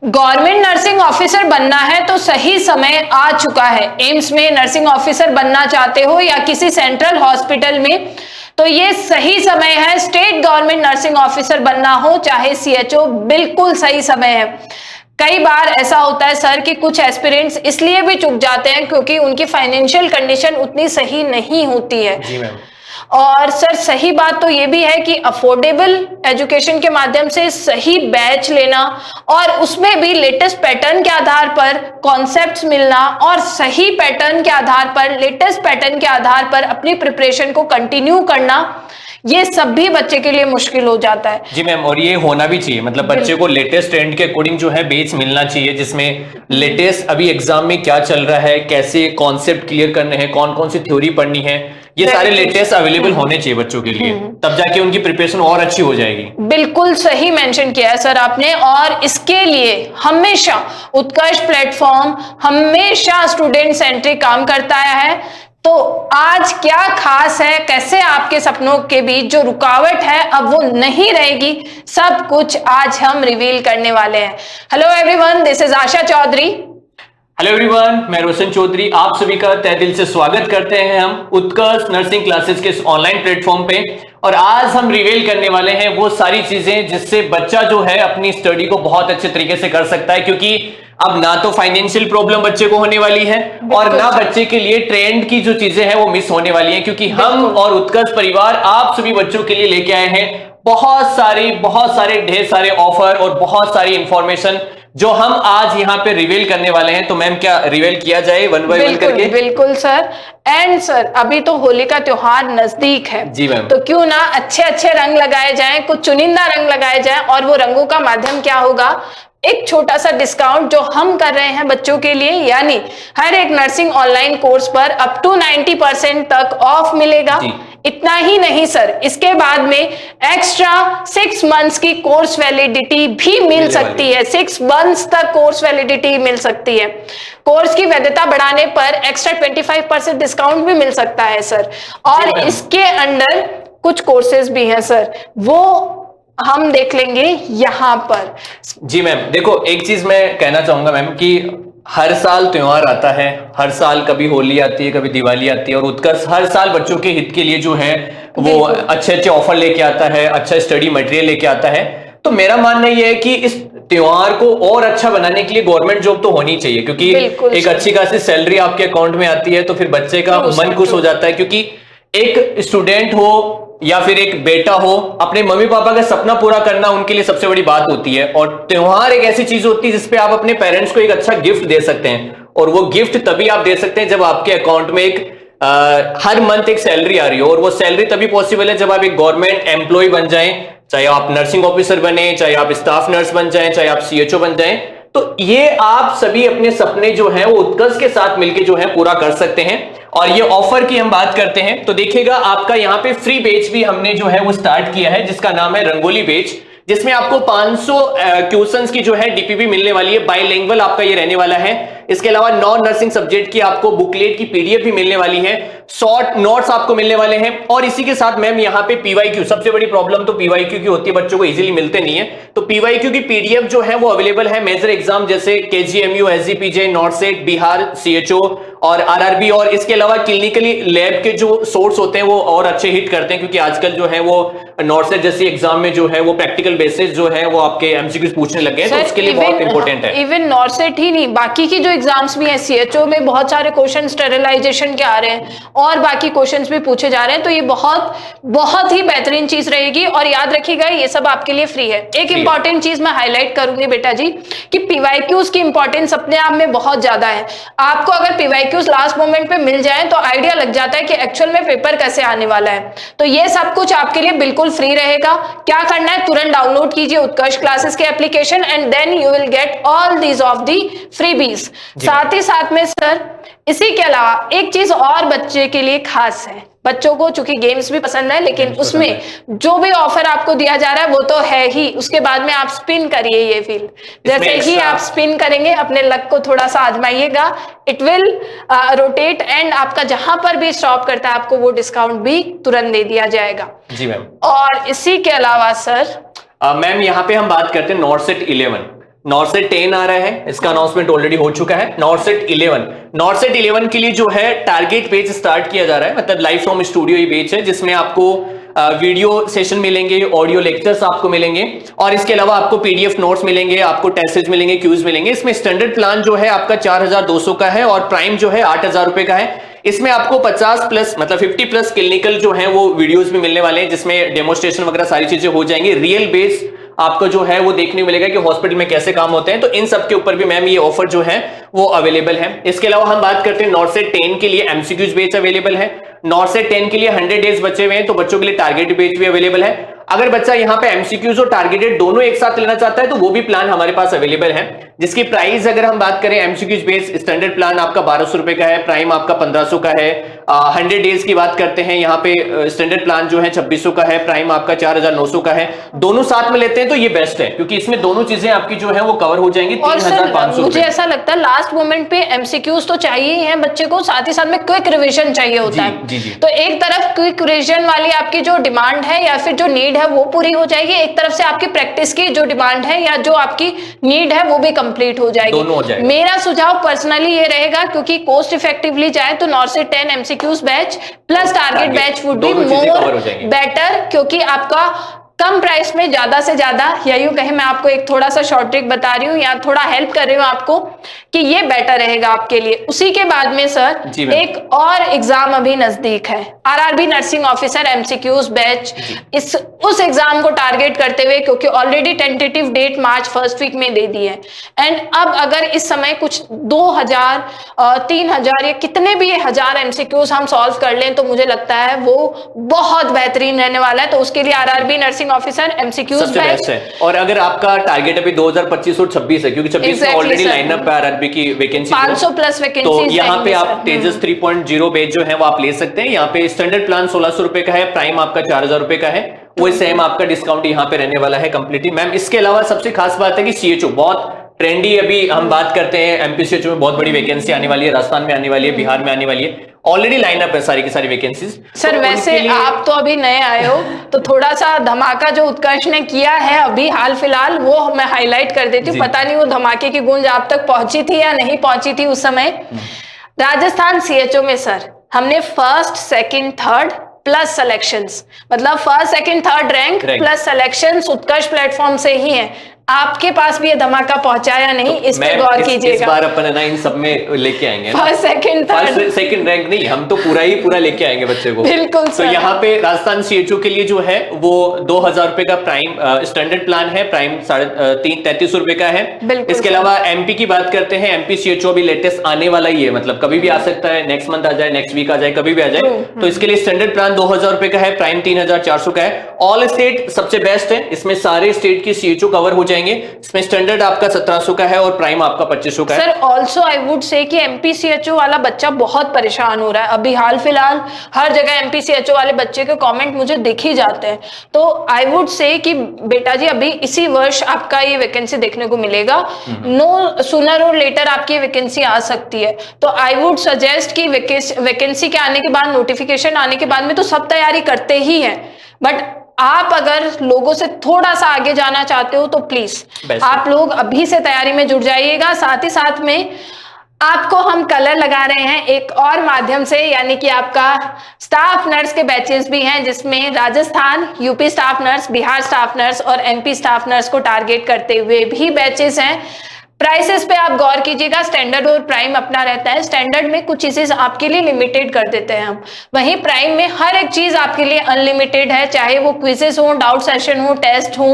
Government nursing officer बनना है तो सही समय आ चुका है। एम्स में नर्सिंग ऑफिसर बनना चाहते हो या किसी सेंट्रल हॉस्पिटल में, तो ये सही समय है। स्टेट गवर्नमेंट नर्सिंग ऑफिसर बनना हो चाहे सीएचओ, बिल्कुल सही समय है। कई बार ऐसा होता है सर कि कुछ एस्पिरेंट्स इसलिए भी चूक जाते हैं क्योंकि उनकी फाइनेंशियल कंडीशन उतनी सही नहीं होती है। जी मैम। और सर सही बात तो ये भी है कि अफोर्डेबल एजुकेशन के माध्यम से सही बैच लेना और उसमें भी लेटेस्ट पैटर्न के आधार पर कॉन्सेप्ट्स मिलना और सही पैटर्न के आधार पर, लेटेस्ट पैटर्न के आधार पर अपनी प्रिपरेशन को कंटिन्यू करना, ये सब भी बच्चे के लिए मुश्किल हो जाता है। जी मैम, और ये होना भी चाहिए, मतलब बच्चे को लेटेस्ट ट्रेंड के अकॉर्डिंग जो है बेस मिलना चाहिए, जिसमें लेटेस्ट अभी एग्जाम में क्या चल रहा है, कैसे कॉन्सेप्ट क्लियर करने हैं, कौन कौन सी थ्योरी पढ़नी है, ये सारे लेटेस्ट अवेलेबल होने चाहिए बच्चों के लिए, तब जाके उनकी प्रिपरेशन और अच्छी हो जाएगी। बिल्कुल सही मेंशन किया है सर आपने, और इसके लिए हमेशा उत्कर्ष प्लेटफॉर्म हमेशा स्टूडेंट सेंट्रिक काम करता है। तो आज क्या खास है, कैसे आपके सपनों के बीच जो रुकावट है अब वो नहीं रहेगी, सब कुछ आज हम रिवील करने वाले हैं। Hello everyone, this is Asha Chaudhary. Hello everyone, मैं रोशन चौधरी, आप सभी का तहे दिल से स्वागत करते हैं हम उत्कर्ष नर्सिंग क्लासेस के इस ऑनलाइन प्लेटफॉर्म पे। और आज हम रिवील करने वाले हैं वो सारी चीजें जिससे बच्चा जो है अपनी स्टडी को बहुत अच्छे तरीके से कर सकता है, क्योंकि अब ना तो फाइनेंशियल प्रॉब्लम बच्चे को होने वाली है और ना बच्चे के लिए ट्रेंड की जो चीजें हैं वो मिस होने वाली हैं, क्योंकि हम और उत्कर्ष परिवार आप सभी बच्चों के लिए लेके आए हैं बहुत सारे ढेर सारे ऑफर और बहुत सारी इंफॉर्मेशन जो हम आज यहाँ पे रिवील करने वाले हैं। तो मैम क्या रिवील किया जाए वन बाय वन करके? बिल्कुल सर। एंड सर अभी तो होली का त्योहार नजदीक है। जी मैम। तो क्यों ना अच्छे अच्छे रंग लगाए जाएं, कुछ चुनिंदा रंग लगाए जाएं, और वो रंगों का माध्यम क्या होगा, एक छोटा सा डिस्काउंट जो हम कर रहे हैं बच्चों के लिए, यानी हर एक नर्सिंग ऑनलाइन कोर्स पर अप टू 90% तक ऑफ मिलेगा। इतना ही नहीं सर, इसके बाद में एक्स्ट्रा 6 मंथ्स की कोर्स वैलिडिटी भी मिल सकती है। 6 मंथ्स तक कोर्स वैलिडिटी मिल सकती है। कोर्स की वैधता बढ़ाने पर एक्स्ट्रा 25% डिस्काउंट भी मिल सकता है सर। और इसके अंडर कुछ कोर्सेज भी हैं सर, वो हम देख लेंगे यहां पर। जी मैम, देखो एक चीज मैं कहना चाहूंगा मैम कि हर साल त्योहार आता है, हर साल कभी होली आती है, कभी दिवाली आती है, और उत्कर्ष हर साल बच्चों के हित के लिए जो है वो अच्छे अच्छे ऑफर लेके आता है, अच्छा स्टडी मटेरियल लेके आता है। तो मेरा मानना यह है कि इस त्योहार को और अच्छा बनाने के लिए गवर्नमेंट जॉब तो होनी चाहिए, क्योंकि एक अच्छी खासी सैलरी आपके अकाउंट में आती है तो फिर बच्चे का मन खुश हो जाता है, क्योंकि एक स्टूडेंट हो या फिर एक बेटा हो, अपने मम्मी पापा का सपना पूरा करना उनके लिए सबसे बड़ी बात होती है। और त्योहार एक ऐसी चीज होती है जिसपे आप अपने पेरेंट्स को एक अच्छा गिफ्ट दे सकते हैं, और वो गिफ्ट तभी आप दे सकते हैं जब आपके अकाउंट में एक हर मंथ एक सैलरी आ रही हो, और वो सैलरी तभी पॉसिबल है जब आप एक गवर्नमेंट एम्प्लॉय बन जाएं, चाहे आप नर्सिंग ऑफिसर बने, चाहे आप स्टाफ नर्स बन जाएं, चाहे आप सीएचओ बन जाएं। तो ये आप सभी अपने सपने जो हैं वो उत्कर्ष के साथ मिलकर जो है पूरा कर सकते हैं। और ये ऑफर की हम बात करते हैं तो देखिएगा आपका यहाँ पे फ्री बैच भी हमने जो है वो स्टार्ट किया है, जिसका नाम है रंगोली बैच, जिसमें आपको 500 क्वेश्चंस की जो है डीपीपी मिलने वाली है। बाइलिंगुअल आपका ये रहने वाला है। इसके अलावा नॉन नर्सिंग सब्जेक्ट की आपको बुकलेट की पीडीएफ भी मिलने वाली है, शॉर्ट नोट्स आपको मिलने वाले हैं, और इसी के साथ मैम यहाँ पे पीवाईक्यू, सबसे बड़ी प्रॉब्लम तो पीवाईक्यू की होती है, बच्चों को इजीली मिलते नहीं है। तो पीवाईक्यू की पीडीएफ जो है वो अवेलेबल है मेजर एग्जाम जैसे केजीएमयू, एसजीपीजे, नॉर्सेट, बिहार सीएचओ और आरआरबी, और इसके अलावा क्लिनिकली लैब के जो सोर्स होते हैं वो और अच्छे हिट करते हैं, क्योंकि आजकल जो है वो नॉर्सेट जैसी एग्जाम में जो है वो प्रैक्टिकल बेसिस जो है वो आपके एमसीक्यूज पूछने लगे हैं, तो उसके लिए बहुत इंपॉर्टेंट है। इवन नॉर्सेट ही नहीं, बाकी की जो एग्जाम्स भी हैं, सीएचओ में बहुत सारे क्वेश्चन स्टेरिलाइजेशन के आ रहे हैं और बाकी क्वेश्चंस भी पूछे जा रहे हैं, तो ये बहुत ही बेहतरीन चीज रहेगी। और याद रखिएगा ये सब आपके लिए फ्री है। एक इंपॉर्टेंट चीज मैं हाईलाइट करूंगी बेटा जी कि पीवाईक्यूज की इंपॉर्टेंस अपने आप में बहुत ज्यादा है। आपको अगर पीवाईक्यूज लास्ट मोमेंट पे मिल जाए तो आइडिया लग जाता है कि एक्चुअल में पेपर कैसे आने वाला है। तो ये सब कुछ आपके लिए बिल्कुल फ्री रहेगा। क्या करना है, तुरंत डाउनलोड कीजिए उत्कर्ष क्लासेस के application and then you will get all these of the freebies. साथ ही साथ में सर इसी के अलावा एक चीज और बच्चे के लिए खास है। बच्चों को चूंकि गेम्स भी पसंद है, लेकिन उसमें जो भी ऑफर आपको दिया जा रहा है वो तो है ही, उसके बाद में आप स्पिन करिए ये फील्ड। जैसे ही आप स्पिन करेंगे अपने लक को थोड़ा सा आजमाइएगा, इट विल रोटेट एंड आपका जहां पर भी स्टॉप करता है आपको वो डिस्काउंट भी तुरंत दे दिया जाएगा। जी मैम। और इसी के अलावा सर मैम यहाँ पे हम बात करते हैं नॉर्सेट 11। नॉर्सेट 10 आ रहा है, इसका अनाउंसमेंट ऑलरेडी हो चुका है। नॉर्सेट 11 के लिए जो है टारगेट बैच स्टार्ट किया जा रहा है, मतलब लाइव फ्रॉम स्टूडियो ये बैच है जिसमें आपको वीडियो सेशन मिलेंगे, ऑडियो लेक्चर्स आपको मिलेंगे और इसके अलावा आपको पीडीएफ नोट्स मिलेंगे, आपको टेस्टेज मिलेंगे, क्यूज मिलेंगे। इसमें स्टैंडर्ड प्लान जो है आपका 4200 का है और प्राइम जो है 8000 रुपए का है। इसमें आपको 50 प्लस मतलब 50 प्लस क्लिनिकल जो है वो वीडियोस भी मिलने वाले हैं जिसमें डेमोस्ट्रेशन वगैरह सारी चीजें हो जाएंगी। रियल बेस आपको जो है वो देखने को मिलेगा कि हॉस्पिटल में कैसे काम होते हैं। तो इन सब के ऊपर भी मैम ये ऑफर जो है वो अवेलेबल है। इसके अलावा हम बात करते हैं नॉर्सेट 10 के लिए एमसीक्यूज बेच अवेलेबल है। नॉर्सेट 10 के लिए 100 डेज बचे हुए हैं तो बच्चों के लिए टारगेट बेच भी अवेलेबल है। अगर बच्चा यहाँ पे एमसीक्यूज और टारगेटेड दोनों एक साथ लेना चाहता है तो वो भी प्लान हमारे पास अवेलेबल है, जिसकी प्राइस अगर हम बात करें एमसीक्यूज बेस स्टैंडर्ड प्लान आपका 1200 रुपए का है, प्राइम आपका 1500 का है। 100 डेज की बात करते हैं यहाँ पे स्टैंडर्ड प्लान जो है 2600 का है, प्राइम आपका 4900 का है। दोनों साथ में लेते हैं तो ये बेस्ट है क्योंकि इसमें दोनों चीजें आपकी जो है वो कवर हो जाएंगी। और सर मुझे ऐसा लगता है लास्ट मोमेंट पे एमसीक्यूज तो चाहिए ही है बच्चे को, साथ ही साथ में क्विक रिवीजन चाहिए होता है। जी, जी। तो एक तरफ क्विक रिवीजन वाली आपकी जो डिमांड है या फिर जो नीड है वो पूरी हो जाएगी, एक तरफ से आपकी प्रैक्टिस की जो डिमांड है या जो आपकी नीड है वो भी कंप्लीट हो जाएगी। दोनों हो जाएगा। मेरा सुझाव पर्सनली ये रहेगा क्योंकि कॉस्ट इफेक्टिवली जाए तो नॉर्सेट 10 MCQs batch plus target batch would be more better, क्योंकि आपका कम प्राइस में ज्यादा से ज्यादा, या यूं कहें मैं आपको एक थोड़ा सा शॉर्ट ट्रिक बता रही हूँ या थोड़ा हेल्प कर रही हूँ आपको कि ये बेटर रहेगा आपके लिए। उसी के बाद में सर एक और एग्जाम अभी नजदीक है, RRB nursing officer MCQs batch. उस एग्जाम को टारगेट करते हुए, क्योंकि already tentative date March first week में दे दी है, एंड अब अगर इस समय कुछ 2000 3000 या कितने भी हजार एमसीक्यूज हम सॉल्व कर लें तो मुझे लगता है वो बहुत बेहतरीन रहने वाला है। तो उसके लिए RRB nursing officer MCQs batch है। और अगर आपका टारगेट अभी 2025 और 26 है क्योंकि 26 में ऑलरेडी लाइनअप है आरआरबी की वैकेंसी 500 प्लस वैकेंसी, तो यहाँ पे आप तेजस 3.0 बैच जो है वो आप ले सकते हैं। यहाँ पे स्टैंडर्ड प्लान 1600 रुपए का है, प्राइम आपका 4000 रुपए का है, वो सेम आपका डिस्काउंट यहाँ पे रहने वाला है कंप्लीटली। मैम इसके अलावा सबसे खास बात है कि सीएचओ बहुत ट्रेंडी, अभी हम बात करते हैं एमपीसीएचओ में बहुत बड़ी वैकेंसी आने वाली है, राजस्थान में आने वाली है, बिहार में आने वाली है, ऑलरेडी लाइनअप है सारी की सारी वैकेंसीज। सर वैसे आप तो अभी नए आए हो तो थोड़ा सा धमाका जो उत्कर्ष ने किया है अभी हाल फिलहाल वो मैं हाईलाइट कर देती हूँ। पता नहीं वो धमाके की गूंज आप तक पहुंची थी या नहीं पहुंची थी उस समय। राजस्थान सीएचओ में सर हमने first second third plus selections, मतलब first second third rank plus selections Utkarsh platform से ही है। आपके पास भी ये धमाका पहुंचा या नहीं, तो इस पे गौर कीजिएगा। इस बार अपन है ना इन सब में लेके आएंगे, first second third second rank नहीं, हम तो पूरा ही पूरा लेके आएंगे बच्चे को। बिल्कुल तो यहाँ पे राजस्थान सीएचओ के लिए जो है वो 2000 रुपए का प्राइम स्टैंडर्ड प्लान है, प्राइम 3300 रुपए का है। इसके अलावा एमपी की बात करते हैं, एमपी सीएचओ भी लेटेस्ट आने वाला ही है, मतलब कभी भी आ सकता है, नेक्स्ट मंथ आ जाए, नेक्स्ट वीक आ जाए, कभी भी आ जाए। तो इसके लिए स्टैंडर्ड प्लान 2000 रुपए का है, प्राइम 3400 का है। ऑल स्टेट सबसे बेस्ट है, इसमें सारे स्टेट की सीएचओ कवर हो जाएंगे। इसमें स्टैंडर्ड आपका 1700 का है और प्राइम आपका 2500 का है। Sir also I would say कि एमपीसीएचओ वाला बच्चा बहुत परेशान हो रहा है अभी हाल फिलहाल, हर जगह एमपीसीएचओ वाले बच्चे के कमेंट मुझे दिख ही जाते हैं। तो आई वुड से कि बेटा जी अभी इसी वर्ष आपका ये वैकेंसी देखने को मिलेगा, नो सूनर और लेटर आपकी वैकेंसी आ सकती है। तो आई वुड सजेस्ट कि वैकेंसी के आने के बाद, नोटिफिकेशन आने के बाद में तो सब तैयारी करते ही है, बट आप अगर लोगों से थोड़ा सा आगे जाना चाहते हो तो प्लीज आप लोग अभी से तैयारी में जुट जाइएगा। साथ ही साथ में आपको हम कलर लगा रहे हैं एक और माध्यम से, यानी कि आपका स्टाफ नर्स के बैचेस भी हैं जिसमें Rajasthan, UP staff nurse, Bihar staff nurse और एमपी स्टाफ नर्स को टारगेट करते हुए भी बैचेस हैं। प्राइसेस पे आप गौर कीजिएगा, स्टैंडर्ड और प्राइम अपना रहता है। स्टैंडर्ड में कुछ चीजें आपके लिए लिमिटेड कर देते हैं हम, वहीं प्राइम में हर एक चीज आपके लिए अनलिमिटेड है, चाहे वो क्विजेस हो, डाउट सेशन हो, टेस्ट हो,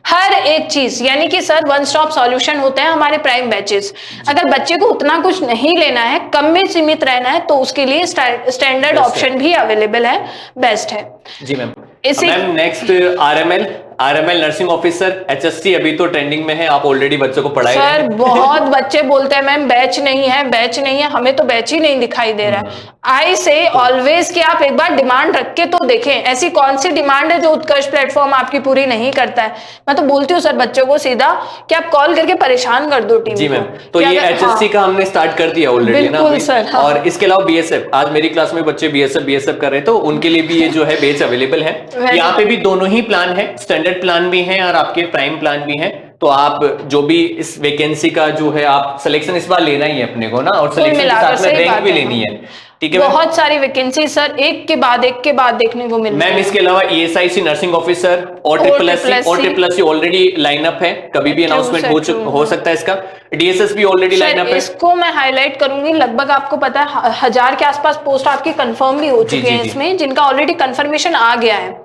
हर एक चीज, यानी कि सर वन स्टॉप सॉल्यूशन होते हैं हमारे प्राइम बैचेस। अगर बच्चे को उतना कुछ नहीं लेना है, कम में सीमित रहना है, तो उसके लिए स्टैंडर्ड ऑप्शन भी अवेलेबल है, बेस्ट है। जी ma'am. Ma'am next RML nursing officer HSC अभी तो ट्रेंडिंग में है, आप ऑलरेडी बच्चों को पढ़ाए सर बहुत बच्चे बोलते हैं मैम बैच नहीं है, बैच नहीं है, हमें तो बैच ही नहीं दिखाई दे रहा है। आई से ऑलवेज कि आप एक बार डिमांड रख के तो देखें, ऐसी कौन सी डिमांड है जो उत्कर्ष प्लेटफॉर्म आपकी पूरी नहीं करता है। मैं तो बोलती हूँ सर बच्चों को सीधा कि आप कॉल करके परेशान कर दो टीम। जी मैम, तो ये एचएससी का हमने स्टार्ट कर दिया ऑलरेडी ना। बिल्कुल सर, हाँ। और इसके अलावा बीएसएफ, आज मेरी क्लास में बच्चे बीएसएफ कर रहे, तो उनके लिए भी ये जो है बैच अवेलेबल है। यहाँ पे भी दोनों ही प्लान है, स्टैंडर्ड प्लान भी है और आपके प्राइम प्लान भी है। तो आप जो भी इस वैकेंसी का जो है आप सिलेक्शन इस बार लेना ही है अपने को ना, और सिलेक्शन के मिलाकर साथ में सही रैंक बात भी है। लेनी है। ठीक है मैम। बहुत सारी वैकेंसी सर एक के बाद देखने को मिल रही मैम है। इसके अलावा ESIC नर्सिंग ऑफिसर और ट्रिपल ऑलरेडी लाइनअप है, कभी भी अनाउंसमेंट हो सकता है इसका। DSS भी ऑलरेडी लाइनअप है। इसको मैं हाईलाइट करूंगी, लगभग आपको पता है 1000 के आसपास पोस्ट आपकी कंफर्म भी हो चुकी है इसमें, जिनका ऑलरेडी कंफर्मेशन आ गया है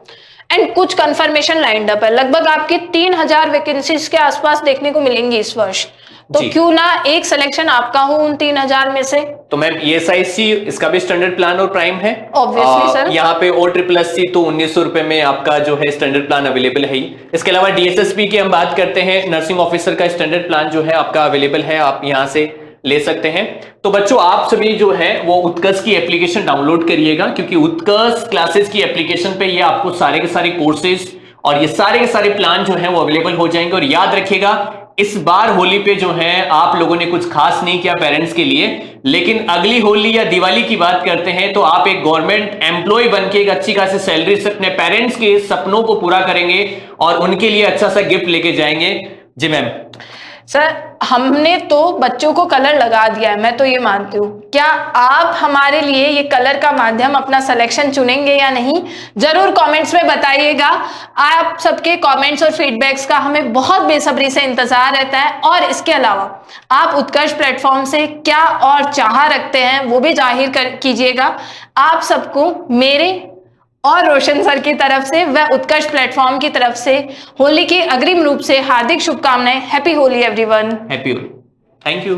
एंड कुछ कंफर्मेशन लाइंड अप है। लगभग आपकी 3000 वैकेंसीज के आसपास देखने को मिलेंगी इस वर्ष, तो क्यों ना एक सिलेक्शन आपका हो उन 3000 में से। तो मैम ESIC इसका भी स्टैंडर्ड प्लान और प्राइम है ऑब्वियसली सर। यहाँ पे और SSC तो 1900 रुपए में आपका जो है स्टैंडर्ड प्लान अवेलेबल है ही। इसके अलावा DSSP की हम बात करते हैं, नर्सिंग ऑफिसर का स्टैंडर्ड प्लान जो है आपका अवेलेबल है, आप यहाँ से ले सकते हैं। तो बच्चों आप सभी जो है वो उत्कर्ष की एप्लीकेशन डाउनलोड करिएगा, क्योंकि उत्कर्ष क्लासेस की एप्लीकेशन पे ये आपको सारे के सारे कोर्सेज और ये सारे के सारे प्लान जो है वो अवेलेबल हो जाएंगे। और याद रखिएगा इस बार होली पे जो है आप लोगों ने कुछ खास नहीं किया पेरेंट्स के लिए, लेकिन अगली होली या दिवाली की बात करते हैं तो आप एक गवर्नमेंट एम्प्लॉय बनके एक अच्छी खासी सैलरी से अपने पेरेंट्स के सपनों को पूरा करेंगे और उनके लिए अच्छा सा गिफ्ट लेके जाएंगे। जी मैम। सर हमने तो बच्चों को कलर लगा दिया है, मैं तो ये मानती हूँ। क्या आप हमारे लिए ये कलर का माध्यम अपना सिलेक्शन चुनेंगे या नहीं, जरूर कमेंट्स में बताइएगा। आप सबके कमेंट्स और फीडबैक्स का हमें बहुत बेसब्री से इंतजार रहता है। और इसके अलावा आप उत्कर्ष प्लेटफॉर्म से क्या और चाह रखते हैं वो भी जाहिर कीजिएगा। आप सबको मेरे और रोशन सर की तरफ से व उत्कर्ष प्लेटफॉर्म की तरफ से होली की अग्रिम रूप से हार्दिक शुभकामनाएं। Happy Holi everyone. Happy Holi. Thank you.